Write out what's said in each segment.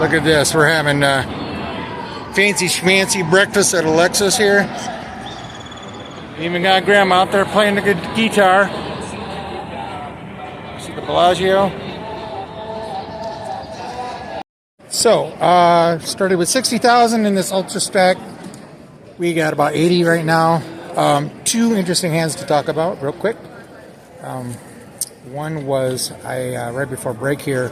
Look at this. We're having fancy schmancy breakfast at Alexa's here. Even got Grandma out there playing the good guitar. See the Bellagio. So, started with 60,000 in this Ultra Stack. We got about 80 right now. Two interesting hands to talk about real quick. One was right before break here,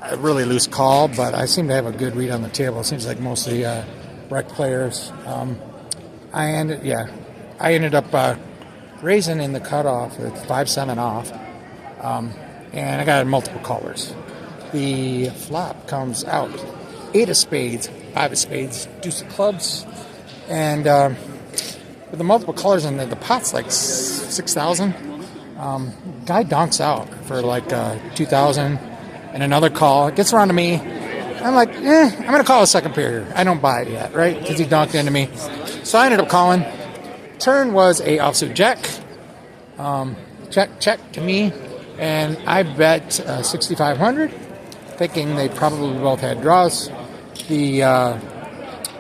a really loose call, but I seem to have a good read on the table. It seems like mostly rec players. I ended up raising in the cutoff with 5-7 off, and I got multiple callers. The flop comes out 8 of spades, 5 of spades, deuce of clubs, and with the multiple colors in the pot's like 6,000. Guy donks out for like 2,000 and another call. It gets around to me. I'm like, I'm going to call a second pair here. I don't buy it yet, right? Because he donked into me. So I ended up calling. Turn was a offsuit jack. Check to me. And I bet 6,500, thinking they probably both had draws. The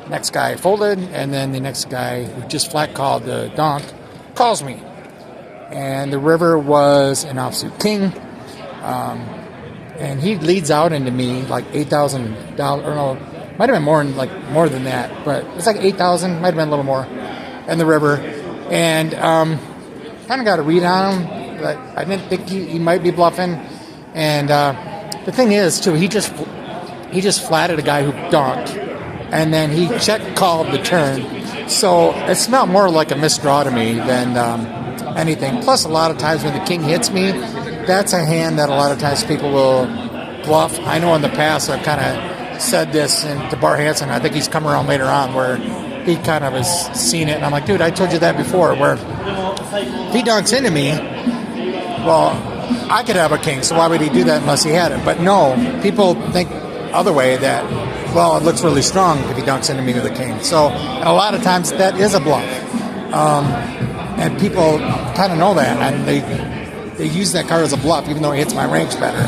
next guy folded, and then the next guy who just flat called the donk calls me. And the river was an offsuit king. And he leads out into me like $8,000, or no, might have been more than that, but it's like 8,000, might have been a little more, in the river. And kind of got a read on him, but I didn't think he might be bluffing. And the thing is, too, he just flatted a guy who donked, and then he check called the turn. So it smelled more like a misdraw to me than anything. Plus, a lot of times when the king hits me, that's a hand that a lot of times people will bluff. I know in the past I've kind of said this to Bart Hansen. I think he's come around later on where he kind of has seen it. And I'm like, dude, I told you that before. Where if he dunks into me, well, I could have a king, so why would he do that unless he had it? But no, people think other way that, well, it looks really strong if he dunks into me with a king. So and a lot of times that is a bluff. And people kind of know that. And they use that card as a bluff, even though it hits my range better.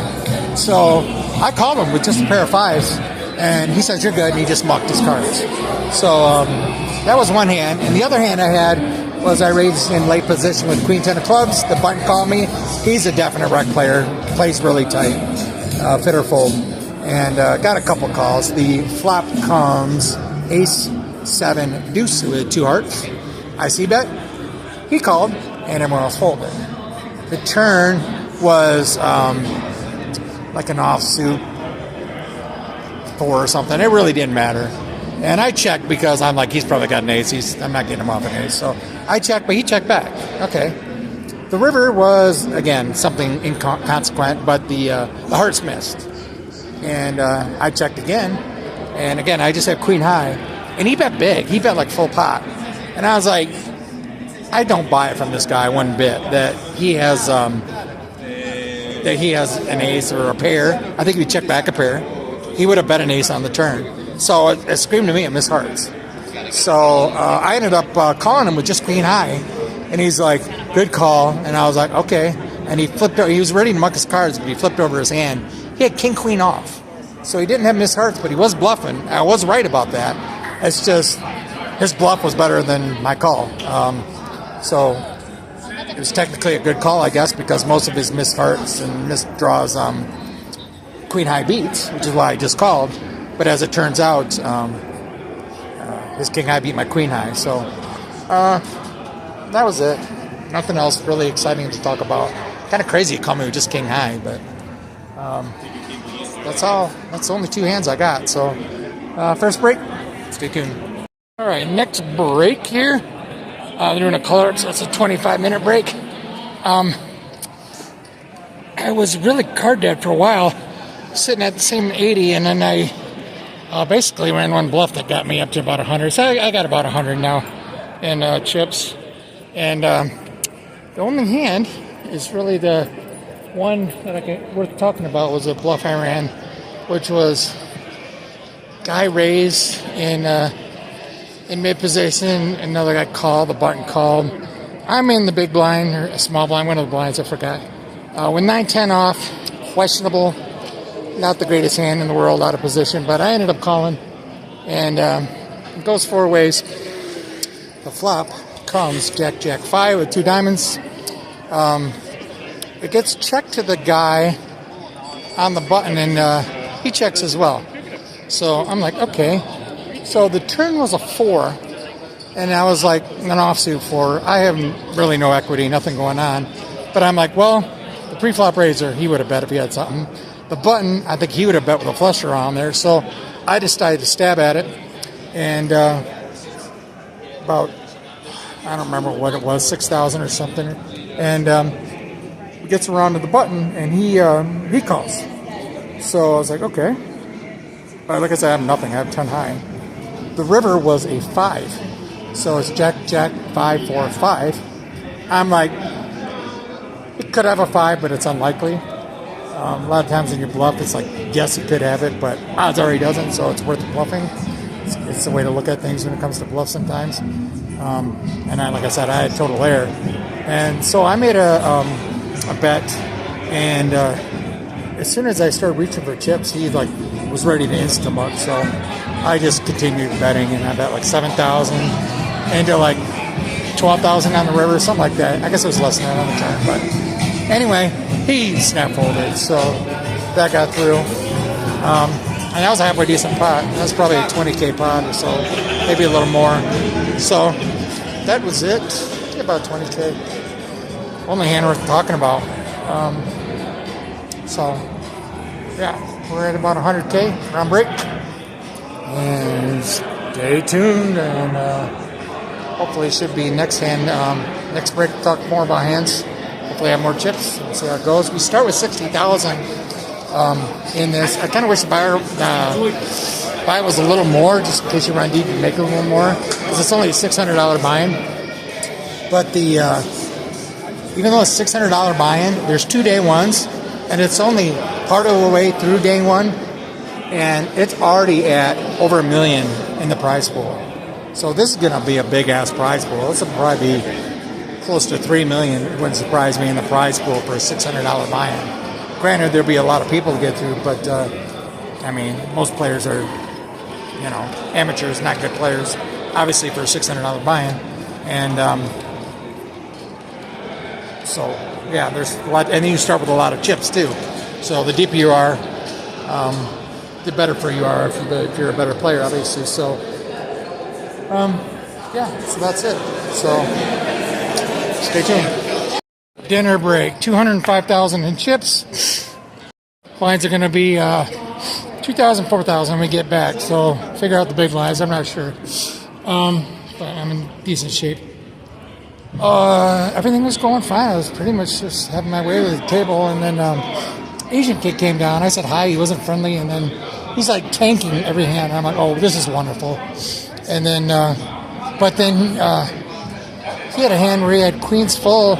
So I called him with just a pair of 5s, and he says, you're good, and he just mucked his cards. So that was one hand. And the other hand I had was I raised in late position with Queen 10 of clubs. The button called me. He's a definite rec player, plays really tight, fit or fold, and got a couple calls. The flop comes Ace 7 deuce with 2 hearts. I see bet. He called, and everyone else folded. The turn was like an offsuit 4 or something. It really didn't matter. And I checked because I'm like, he's probably got an ace. I'm not getting him off an ace. So I checked, but he checked back. Okay. The river was, again, something inconsequent, but the hearts missed. And I checked again. And again, I just had queen high. And he bet big. He bet like full pot. And I was like, I don't buy it from this guy one bit that he has an ace or a pair. I think if he checked back a pair, he would have bet an ace on the turn. So it screamed to me at Miss Hearts. So I ended up calling him with just queen high, and he's like, good call. And I was like, okay. And he flipped over. He was ready to muck his cards, but he flipped over his hand. He had king queen off. So he didn't have Miss Hearts, but he was bluffing. I was right about that. It's just his bluff was better than my call. So it was technically a good call, I guess, because most of his missed hearts and missed draws queen high beats, which is why I just called. But as it turns out, his king high beat my queen high. So that was it. Nothing else really exciting to talk about. Kind of crazy to call me with just king high, but that's all. That's the only 2 hands I got. So first break. Stay tuned. All right, next break here. They're doing a color, so it's a 25-minute break. I was really card dead for a while, sitting at the same 80, and then I basically ran one bluff that got me up to about 100. So I got about 100 now in chips. And the only hand is really the one that worth talking about was a bluff I ran, which was guy raised in mid position, another guy called, the button called. I'm in the big blind, or a small blind, one of the blinds, I forgot. With 9-10 off, questionable. not the greatest hand in the world, out of position, but I ended up calling, and it goes 4 ways. The flop comes Jack, Jack 5 with 2 diamonds. It gets checked to the guy on the button, and he checks as well. So I'm like, okay. So the turn was a 4, and I was like an offsuit 4. I have really no equity, nothing going on. But I'm like, well, the pre-flop raiser, he would have bet if he had something. The button, I think he would have bet with a flush around there. So I decided to stab at it. And about, I don't remember what it was, 6,000 or something. And he gets around to the button, and he calls. So I was like, okay. But like I said, I have nothing. I have 10 high. The river was a 5. So it's Jack, Jack, 5, 4, 5. I'm like, it could have a 5, but it's unlikely. A lot of times in your bluff, it's like, yes, it could have it, but odds are he doesn't, so it's worth bluffing. It's the way to look at things when it comes to bluff sometimes. And like I said, I had total error. And so I made a bet, and as soon as I started reaching for chips, he was ready to insta-buck. So I just continued betting, and I bet like 7,000 into like 12,000 on the river, something like that. I guess it was less than that on the turn, but anyway, he snap folded, so that got through. And that was a halfway decent pot. That was probably a 20K pot or so, maybe a little more. So that was it. About 20K. Only hand worth talking about. So yeah, we're at about 100K round break. And stay tuned, and hopefully it should be next hand. Next break, talk more about hands. Hopefully I have more chips. We'll see how it goes. We start with 60,000 in this. I kind of wish the buy was a little more, just in case you run deep and make a little more, because it's only a $600 buy-in. But even though it's $600 buy-in, there's 2 day ones, and it's only part of the way through day 1, and it's already at over $1 million in the prize pool. So this is going to be a big-ass prize pool. This will probably be close to $3 million. It wouldn't surprise me in the prize pool for a $600 buy-in. Granted, there'll be a lot of people to get through, but I mean, most players are, amateurs, not good players, obviously, for a $600 buy-in. And so, yeah, there's a lot, and then you start with a lot of chips too. So the deeper you are, the better for you are if you're a better player, obviously. So, yeah, so that's it. So stay tuned. Dinner break, 205,000 in chips. Lines are going to be 2,000, 4,000 when we get back. So figure out the big lines. I'm not sure. But I'm in decent shape. Everything was going fine. I was pretty much just having my way with the table. And then Asian kid came down. I said hi. He wasn't friendly. And then he's like tanking every hand. I'm like, oh, this is wonderful. And then, but then he had a hand where he had queens full.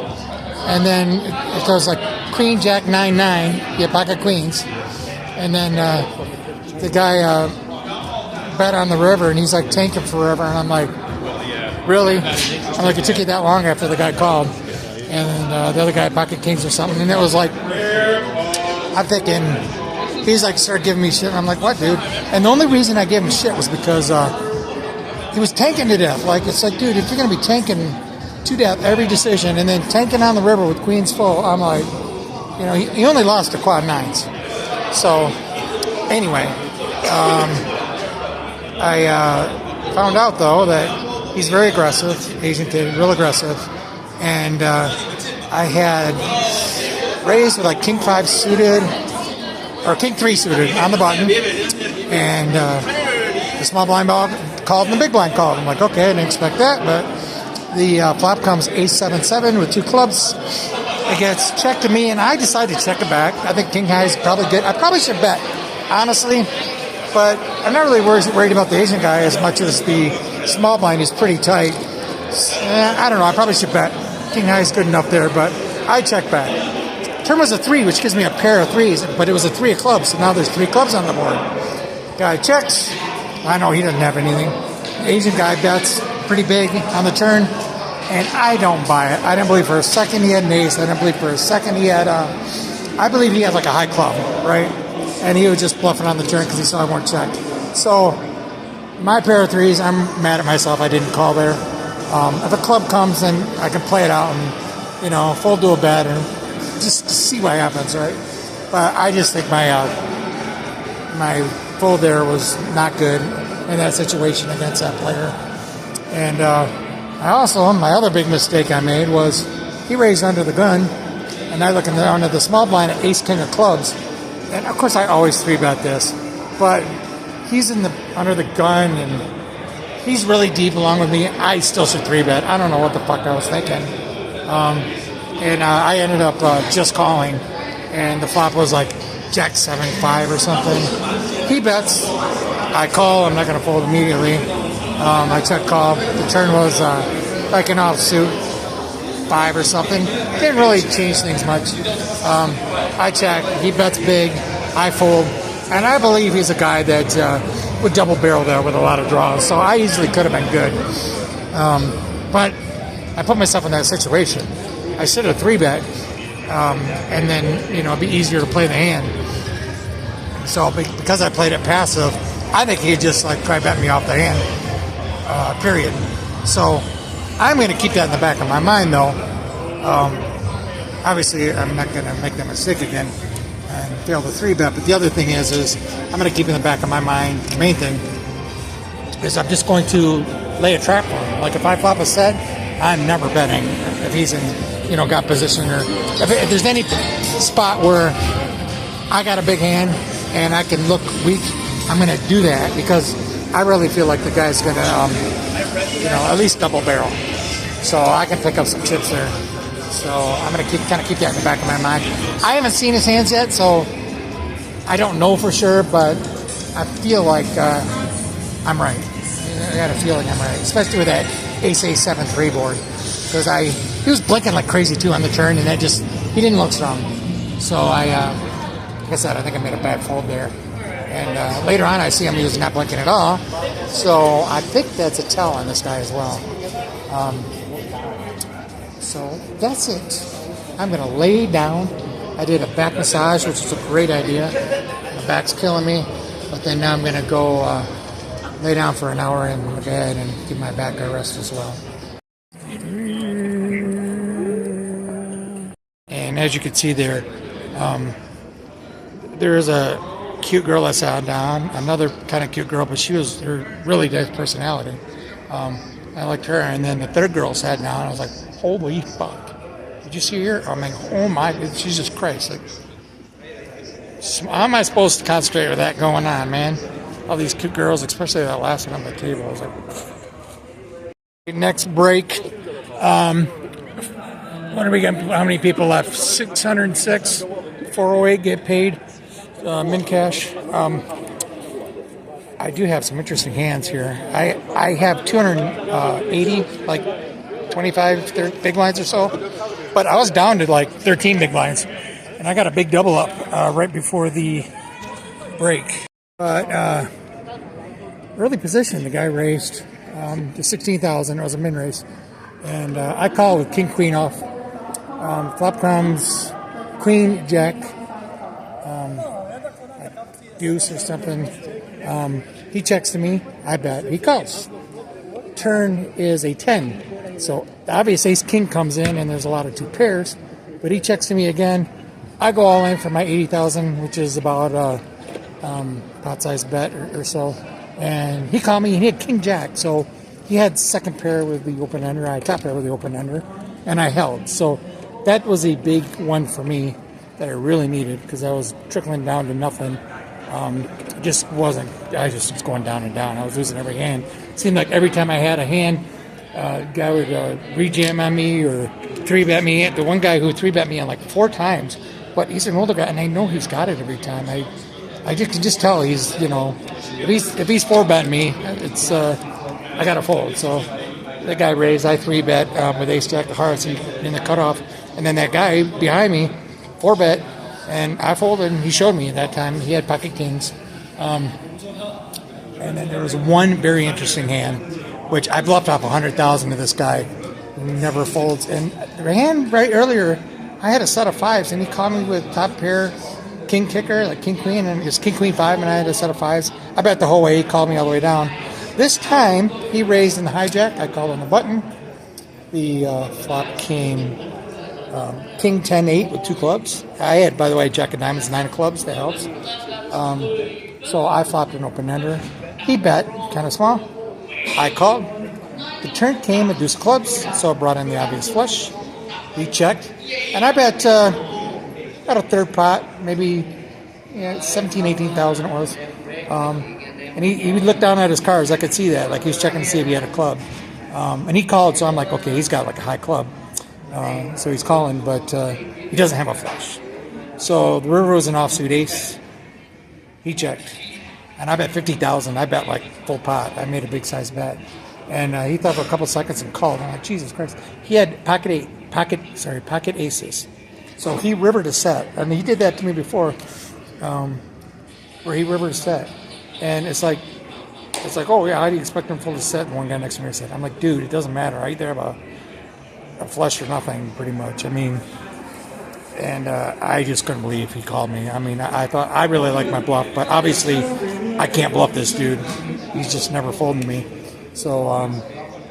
And then it goes like queen, jack, 9-9. He had pocket queens. And then the guy bet on the river, and he's like tanking forever. And I'm like, really? I'm like, it took you that long after the guy called. And the other guy had pocket kings or something. And it was like, I'm thinking, he's like, started giving me shit. And I'm like, what, dude? And the only reason I gave him shit was because he was tanking to death. Like, it's like, dude, if you're going to be tanking to death every decision and then tanking on the river with queens full, I'm like, he only lost to quad 9s. So, anyway, I found out, though, that he's very aggressive, Asian kid, real aggressive. And I had raised with like king 5 suited, or king 3 suited on the button. And the small blind ball called and the big blind called. I'm like, okay, I didn't expect that, but the flop comes ace 7-7 with 2 clubs. It gets checked to me, and I decided to check it back. I think king high is probably good. I probably should bet, honestly, but I'm not really worried about the Asian guy as much as the small blind is pretty tight. I don't know. I probably should bet. King high is good enough there, but I check back. Turn was a 3, which gives me a pair of 3s, but it was a 3 of clubs, so now there's 3 clubs on the board. Guy checks. I know he doesn't have anything. The Asian guy bets pretty big on the turn, and I don't buy it. I didn't believe for a second he had an ace. I didn't believe for a second he had I believe he had like a high club, right? and he was just bluffing on the turn because he saw I weren't checked. So my pair of threes, I'm mad at myself I didn't call there. If a club comes, then I can play it out and, fold to a bet and just see what happens, right? But I just think my fold there was not good in that situation against that player. And my other big mistake I made was he raised under the gun, and I look under the small blind at ace king of clubs. And of course I always 3-bet this, but he's under the gun and he's really deep along with me. I still should 3-bet. I don't know what the fuck I was thinking. I ended up just calling, and the flop was like Jack 7-5 or something. He bets. I call. I'm not going to fold immediately. I check call. The turn was like an offsuit 5 or something. Didn't really change things much. I check. He bets big. I fold. And I believe he's a guy that would double barrel there with a lot of draws. So I easily could have been good. But I put myself in that situation. I should have 3-bet. And then, it'd be easier to play the hand. So because I played it passive, I think he'd just try bet me off the hand, period. So I'm going to keep that in the back of my mind, though. Obviously, I'm not going to make that mistake again and fail the 3-bet. But the other thing is I'm going to keep in the back of my mind, the main thing is I'm just going to lay a trap for him. Like if I flop a set, I'm never betting if he's in, got position, or if there's any spot where I got a big hand and I can look weak, I'm going to do that because I really feel like the guy's going to, at least double barrel. So I can pick up some chips there. So I'm going to kind of keep that in the back of my mind. I haven't seen his hands yet, so I don't know for sure, but I feel like I'm right. I got a feeling I'm right, especially with that ace-7-3 board, because he was blinking like crazy too on the turn, and he didn't look strong. So like I said, I think I made a bad fold there. And later on, I see him not blinking at all. So I think that's a tell on this guy as well. So that's it. I'm going to lay down. I did a back massage, which is a great idea. My back's killing me. But then now I'm going to go lay down for an hour in the bed and give my back a rest as well. And as you can see there, there's a cute girl that sat down, another kind of cute girl, but she was her really nice personality. I liked her, and then the third girl sat down. I was like, holy fuck. Did you see her? I'm like, oh my, Jesus Christ. How am I supposed to concentrate with that going on, man? All these cute girls, especially that last one on the table. I was like, next break. What do we got? How many people left? 606, 408 get paid. Min cash. I do have some interesting hands here. I have 280, 25, 30 big blinds or so, but I was down to 13 big blinds, and I got a big double up right before the break. But early position, the guy raised to 16,000. It was a min raise, and I called with king queen off. Flop comes queen jack. Deuce or something. He checks to me. I bet. He calls. Turn is a 10. So the obvious ace king comes in, and there's a lot of two pairs. But he checks to me again. I go all in for my 80,000, which is about pot-sized bet or so. And he called me, and he had king jack. So he had second pair with the open ender. I top pair with the open ender, and I held. So that was a big one for me that I really needed, because I was trickling down to nothing. I just was going down and down. I was losing every hand. It seemed like every time I had a hand, guy would rejam on me or 3-bet me. The one guy who 3-bet me on 4 times, but he's an older guy, and I know he's got it every time. I can just tell he's, if he's 4-betting me, it's I got to fold. So that guy raised, I 3-bet with ace jack of hearts in the cutoff, and then that guy behind me 4-bet. And I folded, and he showed me at that time. He had pocket kings. And then there was one very interesting hand, which I bluffed off 100,000 to this guy who never folds. And the hand right earlier, I had a set of 5s, and he called me with top pair king kicker, like king queen, and it's king queen 5, and I had a set of 5s. I bet the whole way. He called me all the way down. This time he raised in the hijack. I called on the button. The flop came king 10-8 with 2 clubs. I had, by the way, jack of diamonds, 9 of clubs. That helps. So I flopped an open ender. He bet kind of small. I called. The turn came a deuce of clubs, so I brought in the obvious flush. He checked, and I bet about a third pot, maybe 17, 18,000 it was. And he looked down at his cards. I could see that, like he was checking to see if he had a club. And he called, so I'm like, okay, he's got like a high club. So he's calling, but he doesn't have a flush. So the river was an offsuit ace. He checked, and I bet 50,000. I bet like full pot. I made a big size bet, and he thought for a couple seconds and called. I'm like, Jesus Christ! He had pocket aces. So he rivered a set, and he did that to me before, where he rivered a set, and it's like, oh yeah, how do you expect him to fold a set? And one guy next to me said, I'm like, dude, it doesn't matter. I either have a flush or nothing, pretty much. I mean. And I just couldn't believe he called me. I mean, I thought I really like my bluff, but obviously I can't bluff this dude. He's just never folding me. So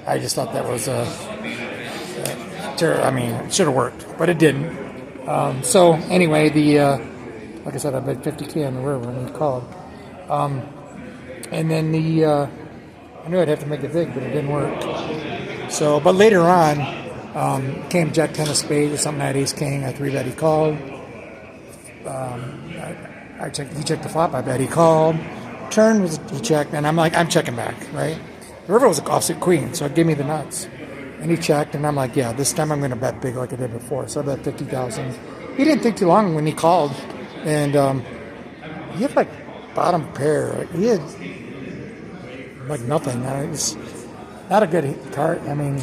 I just thought that was I mean, it should have worked, but it didn't. So anyway, like I said, I bet 50K on the river, and he called. And then I knew I'd have to make it big, but it didn't work. So, but later on. Came jack 10 of spades or something. I had ace king. I 3-bet. He called. He checked the flop. I bet he called. Turn was he checked, and I'm like, I'm checking back, right? The river was an offsuit queen, so it gave me the nuts. And he checked, and I'm like, yeah, this time I'm going to bet big like I did before. So I bet 50,000. He didn't think too long when he called, and he had like bottom pair. Like, he had like nothing. It's not a good card. I mean.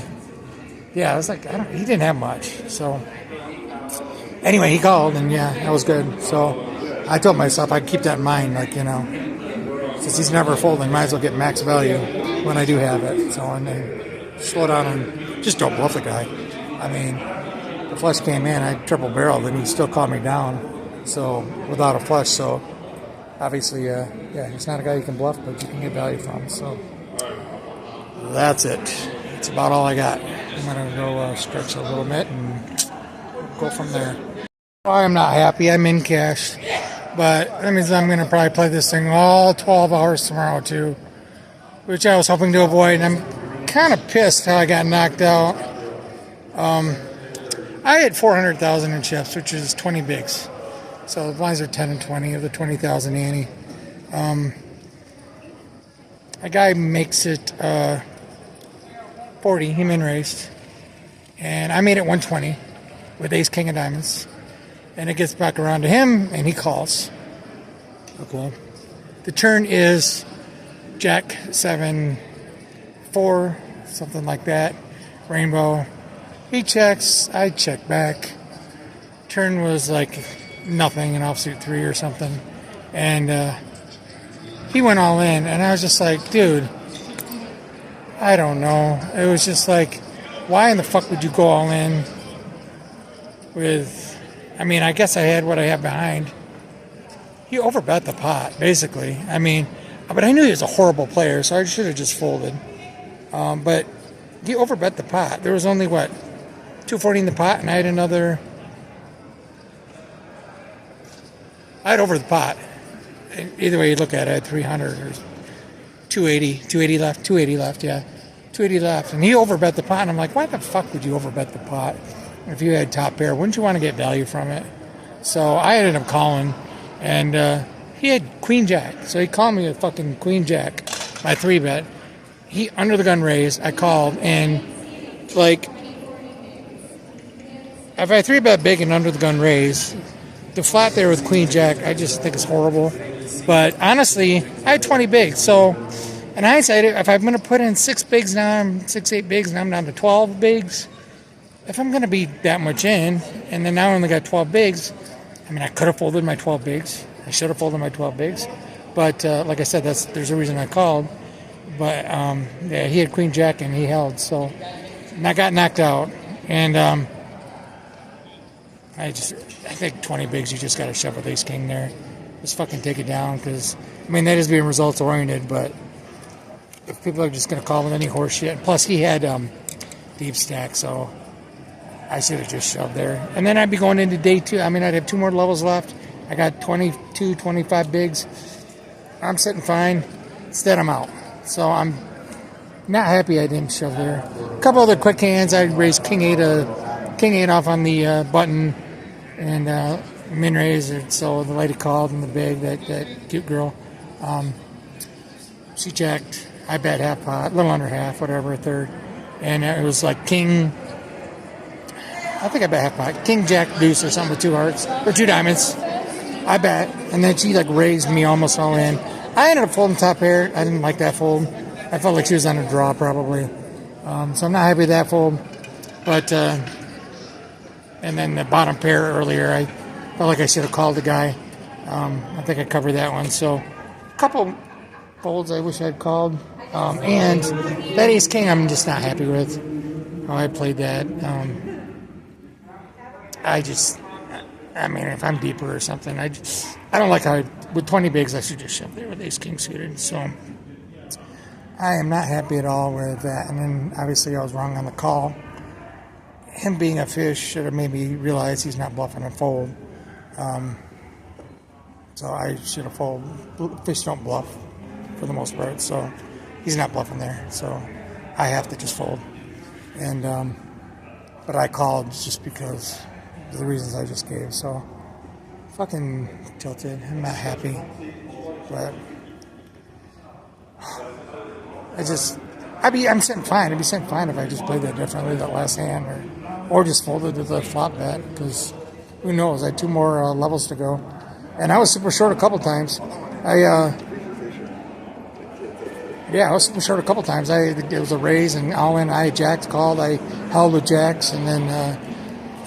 Yeah, I was like, he didn't have much. So, anyway, he called, and yeah, that was good. So, I told myself I'd keep that in mind, like, since he's never folding, might as well get max value when I do have it. So, and then slow down and just don't bluff the guy. I mean, the flush came in, I triple barreled, and he still called me down. So, without a flush. So, obviously, he's not a guy you can bluff, but you can get value from. So, that's it. That's about all I got. I'm going to go stretch a little bit and go from there. I'm not happy. I'm in cash. But that means I'm going to probably play this thing all 12 hours tomorrow, too, which I was hoping to avoid. And I'm kind of pissed how I got knocked out. I had 400,000 in chips, which is 20 bigs. So the blinds are 10 and 20 of the 20,000 ante. A guy makes it 40, he min raised, and I made it 120 with ace king of diamonds, and it gets back around to him, and he calls. Okay. The turn is jack 7 4, something like that, rainbow. He checks, I check back. Turn was like nothing, an offsuit 3 or something, and he went all in, and I was just like, dude, I don't know. It was just like, why in the fuck would you go all in with, I mean, I guess I had what I had behind. He overbet the pot, basically. I mean, but I knew he was a horrible player, so I should have just folded. But he overbet the pot. There was only, 240 in the pot, and I had over the pot. Either way you look at it, I had 300 or 280 left, yeah. 280 left. And he overbet the pot, and I'm like, why the fuck would you overbet the pot if you had top pair? Wouldn't you want to get value from it? So I ended up calling, and he had queen jack. So he called me a fucking queen jack, my 3-bet. He under the gun raised, I called, and like, if I 3-bet big and under the gun raise, the flat there with queen jack, I just think it's horrible. But honestly, I had 20 bigs. So in hindsight, if I'm going to put in 6 bigs now, I'm 8 bigs, and I'm down to 12 bigs. If I'm going to be that much in, and then now I only got 12 bigs, I mean, I could have folded my 12 bigs. I should have folded my 12 bigs. But like I said, there's a reason I called. But yeah, he had queen jack, and he held. So and I got knocked out. And I think 20 bigs, you just got to shove with ace king there. Just fucking take it down, because, I mean, that is being results oriented, but if people are just going to call with any horse shit. Plus, he had deep stack, so I should have just shoved there. And then I'd be going into day 2. I mean, I'd have 2 more levels left. I got 22, 25 bigs. I'm sitting fine. Instead, I'm out. So I'm not happy I didn't shove there. A couple other quick hands. I raised king 8 off on the button, and min raise. So the lady called in the big, that cute girl. She checked. I bet half pot, a little under half, whatever, a third. And it was like king. I think I bet half pot. King, jack, deuce, or something with 2 hearts or 2 diamonds. I bet, and then she like raised me almost all in. I ended up folding top pair. I didn't like that fold. I felt like she was on a draw probably. So I'm not happy with that fold. But and then the bottom pair earlier, I felt like I should have called the guy. I think I covered that one. So a couple folds I wish I'd called. And that ace king, I'm just not happy with how I played that. I mean, if I'm deeper or something, I don't like how with 20 bigs, I should just shove there with ace king suited. So I am not happy at all with that. And then obviously I was wrong on the call. Him being a fish should have made me realize he's not bluffing and fold. So I should have folded. Fish don't bluff for the most part, so he's not bluffing there. So I have to just fold. And but I called just because of the reasons I just gave. So fucking tilted. I'm not happy, but I'm sitting fine. I'd be sitting fine if I just played that differently that last hand, or just folded to the flop bet, because who knows? I had 2 more levels to go, and I was super short a couple times. I was super short a couple times. It was a raise and all in. I had jacks called. I held with jacks, and then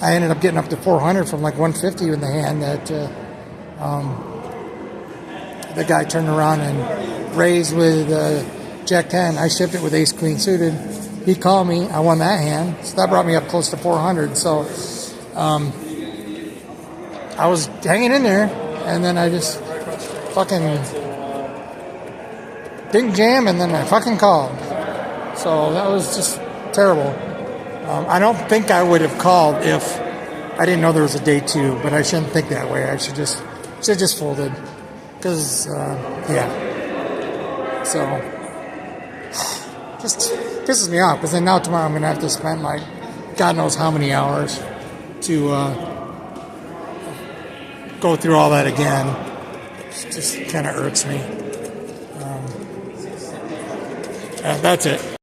I ended up getting up to 400 from like 150 in the hand that the guy turned around and raised with jack 10. I shipped it with ace queen suited. He called me. I won that hand, so that brought me up close to 400. So I was hanging in there, and then I just fucking didn't jam, and then I fucking called. So that was just terrible. I don't think I would have called if I didn't know there was a day 2, but I shouldn't think that way. I should just folded, because So just pisses me off, because then now tomorrow I'm gonna have to spend like God knows how many hours to go through all that again. It just kind of irks me. That's it.